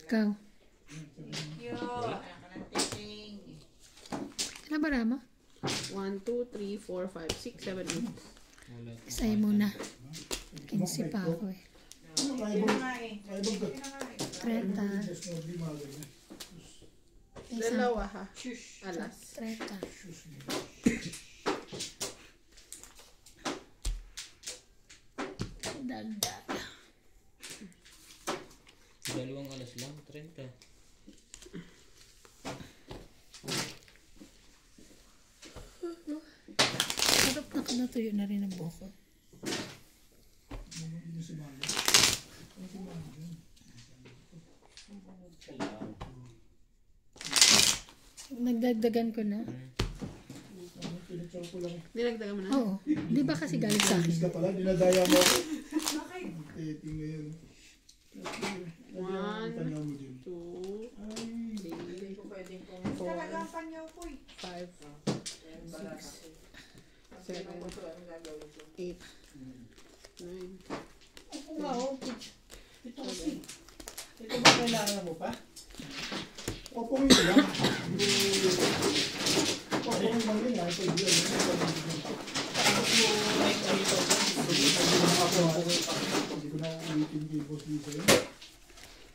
Ikaw. Yo, ayan ka ng tiking. Ano ba rama? 1, 2, 3, 4, 5, 6, 7, 8. Wala. Isay muna. 15 pa ako eh. Ano kaya Yun ba? nga eh. Kaya ba? Yun na nga eh. 30. Just not be mother. Dalawa ha. Shush. Alas. 30. Dagdag. Dalawang alas lang, 30. Sarap na natuyo na rin ang buko. Hindi si mother. Nagdagdagan ko na. Pinagsaw ko lang. Dinagdagan mo na? Oo. Di ba kasi galing sa Imbis akin? ka pala, dinadaya mo ako. Bakit? Teting ngayon. One. Tanya mo din. 2, Ay, Hindi ko pwedeng kung... Talaga ang panyaw ko eh. 5, Ayan, balat ako. Ang Seven. ko to, anong gagawin ko? 8, 9. Ako nga oh. Ito kasi. Ito ba kailangan mo pa? opo yun lang. Opo yun lang yun. Ito yun. Tapos mo like dito. Hindi ko na ulitin kay Boss Lisa yun.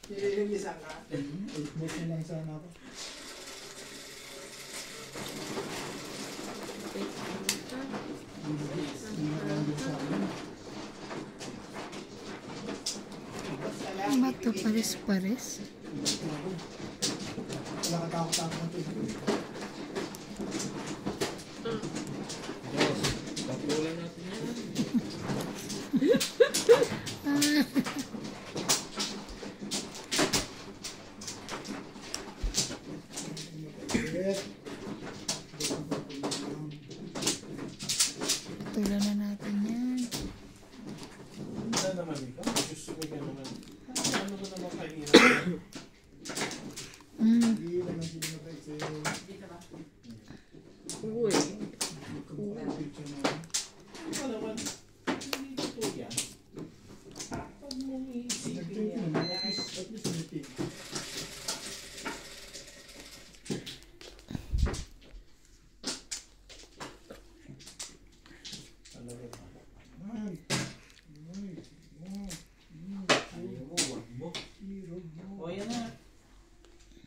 Nililimisan ka? 8 boss na lang sana ako. Hindi na lang din sa akin. Ang bato pares-pares. Wala katakot-takot na ito. Diyos, papulan natin yan. Yes. Tulan na natin yan. Ano naman ikaw? Diyos ko ka naman. Ano ba naman kahirap? Hindi naman sila mabait sa'yo. Dito ba? Uy. Kapag-update siya na. Ito naman. Hindi totoo yan. Pag mong iisipin Nag-check yan. naman. At least meeting. Talaga ba? Ay. Ay. Ayaw mo, wag mo. Hirog mo. O yan na.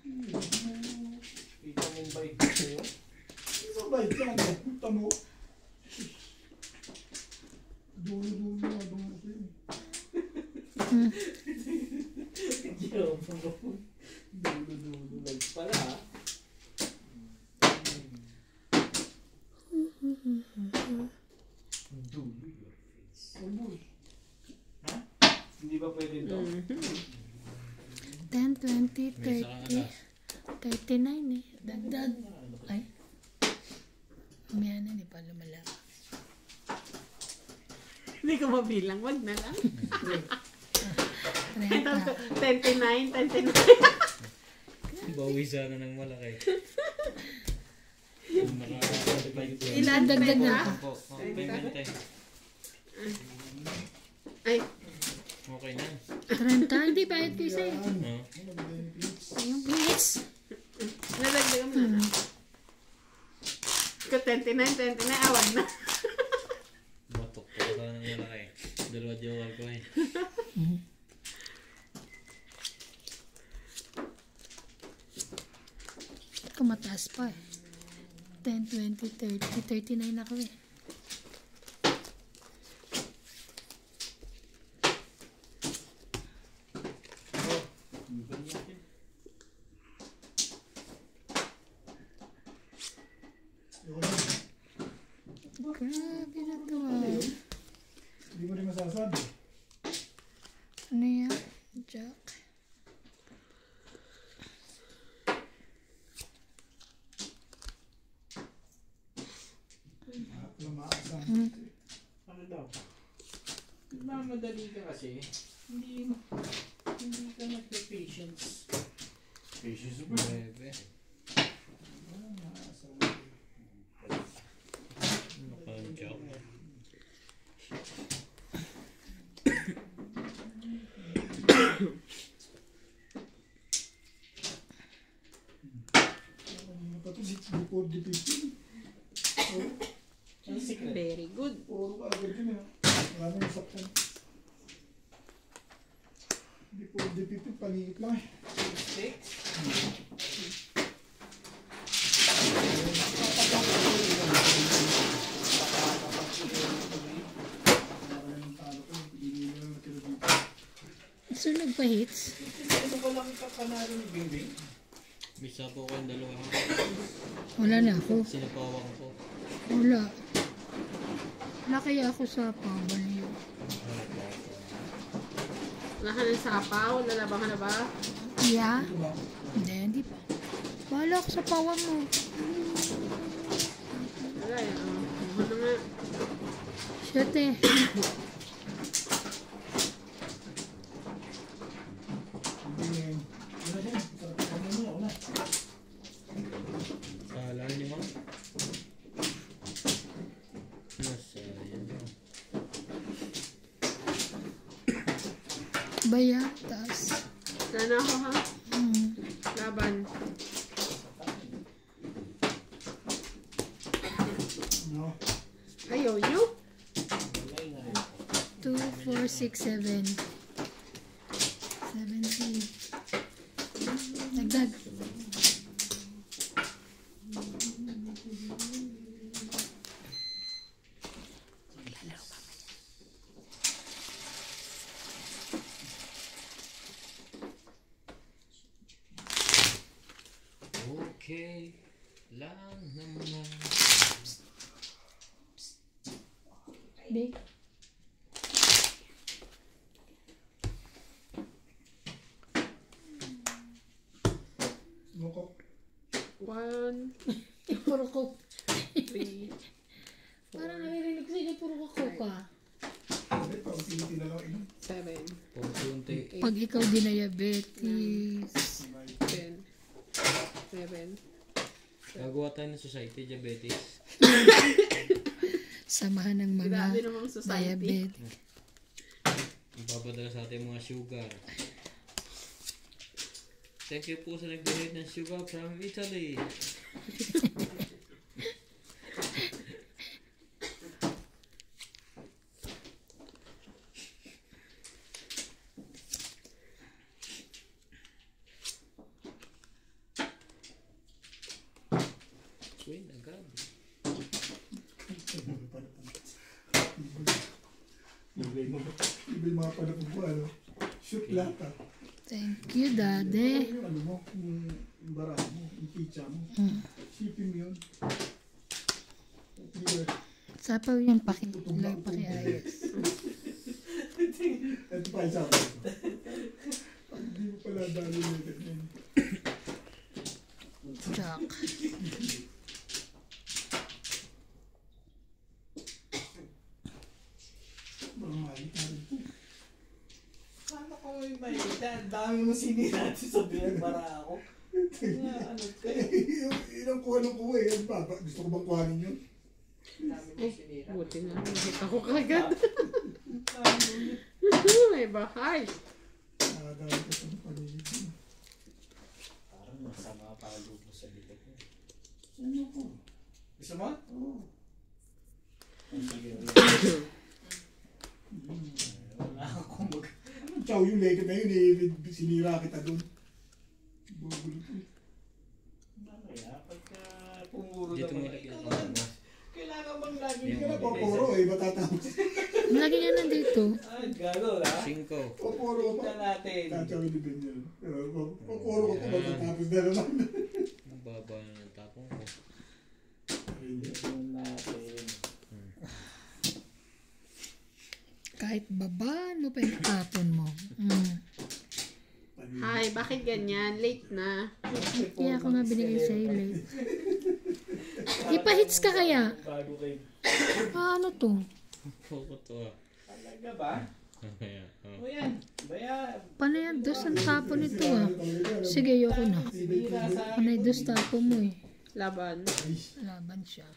Hirog mo. Kita mong bait ko sa'yo. Isang bait lang. Punta mo. Dulo-dulo na doon mo sa'yo. Ayaw mo. Dulo-dulo lang pala ha. Dulo your face. Albus. Ha? Hindi ba pwede ito? 10, 20, May isa 30, kang alas. 39 eh. Dagdag. Ay. Mamaya na, hindi pa lumalaki. Hindi ko mabilang. Wag na lang. 30. 29, 29. Bawi sana ng malaki. Naka-45 yan. Ilan? Dagdag na ako. Po, okay, 20. Ay, Okay na. 30. Hindi, bayad ko isa eh. Oh. Ano ba yung pits? Yung please. nadagdagan mo na. Ko 29, 29. Awag na. Batok po sana ng malaki. Dalawa joker ko eh. Ako mataas pa eh. 10, 20, 30, 39 ako eh. Grabe na to ah. Hindi mo rin masasabi. Ano yan? Jack. Maasahan. Ano daw? Mamadali ka kasi. Hindi ka nagpe-patience. Patience mo. Bebe. Ano ka ang joke? Before the 15. Ang secret. Very good. Puro ka agad yun eh. Maraming nasaktan. Before the 15, paligit lang eh. 6. So, nagpa-hits? Ano ba lang ka panalo ni Bingbing? Bisa po ko yung dalawa. Wala na ako. Sinapawak ko. Wala. Wala kaya ako sa pabaliw. Wala ka ng sapaw? Lalaban ka na ba? Yeah? Hindi pa. Bahala ako sa pawa mo. Wala yan. Ano nga? Shit eh. Kala niyo mo? Nasayang. Baya, taas. Wala na ako ha? Laban. No. Ayaw nyo? 2, 4, 6, 7. 70. Dagdag. Okay. Lang naman. Big. Mukok. 1, Puro ko. 3, Parang naririnig ko sa'yo, puro ko ka. Hindi, paunti-unti na lang inom. 7, Punti-unti. Pag ikaw di diabetes. 10, 11. Gagawa tayo ng society, diabetes. Samahan ng mga Grabe namang society. diabetic. Ipapadala sa ating mga sugar. Thank you po sa nag-donate ng sugar from Italy. Swing agad. Ibig mga palapag ko, ano? Shoot lahat ah. Thank you, Daddy. Yung ano mo, yung bara mo, yung pizza mo. Sipin mo yun. Clear. Sapaw yung pakiayos. Ito pa isa ko. Hindi mo pala dali na ganyan. Jack. Mga mali ka rin po. Paano ko may ang dami mo sinira sa bara ako. Ano kayo? Ilang kuha ng kuha eh. Ano ba? Gusto ko bang kuhanin yun? Dami mo sinira. Buti na. Nakita ko kagad. May bahay. Nakadami ka sa paligid mo. Parang masama pa lupo sa dito ko. Ano ko? Gusto mo? Oo. Sige. Chow yung late na yun eh, sinira kita doon. Bubulot eh. Kaya pagka pumuro Dito mo naman. lagyan Ikaw ang naman, ano. kailangan bang lagi Hindi ka ka na na papuro eh, matatapos. Lagi nga nandito. Ah, gano'n ha? 5. Papuro ko Tignan pa. natin. Tatawin ni Ben yun. Papuro ko pa, matatapos na naman. Ang baba na ng tapong ko. Tignan natin. Kahit babaan mo pa yung tapon mo. Mm. Ay, bakit ganyan? Late na. Kaya ako nga binigay sa'yo late. Ipahits ka kaya? Bago kayo. Ah, ano to? Poko to ah. Talaga ba? Kaya, O yan. Baya. Paano yan? Dos ang tapon nito ah. Sige, ayoko na. Sinira sa Panay dos tapon mo eh. Laban. Laban siya.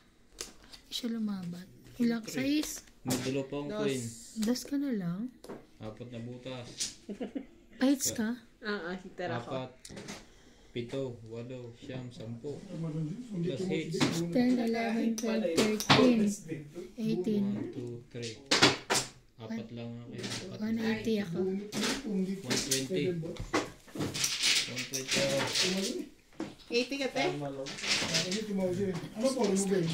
Siya lumaban. Ilang size? may dulo pa ang queen. Dos ka na lang? 4 na butas. Pahits ka? Hitera ko. 4, 7, 8, 10. Hindi Plus ko hits. 10, 11, 12, 13, 18. 1, 2, 3. 4 lang ako. 180 ako. 120. 120. 80 ka, te? Tama lang. Ano po, ano ba yun?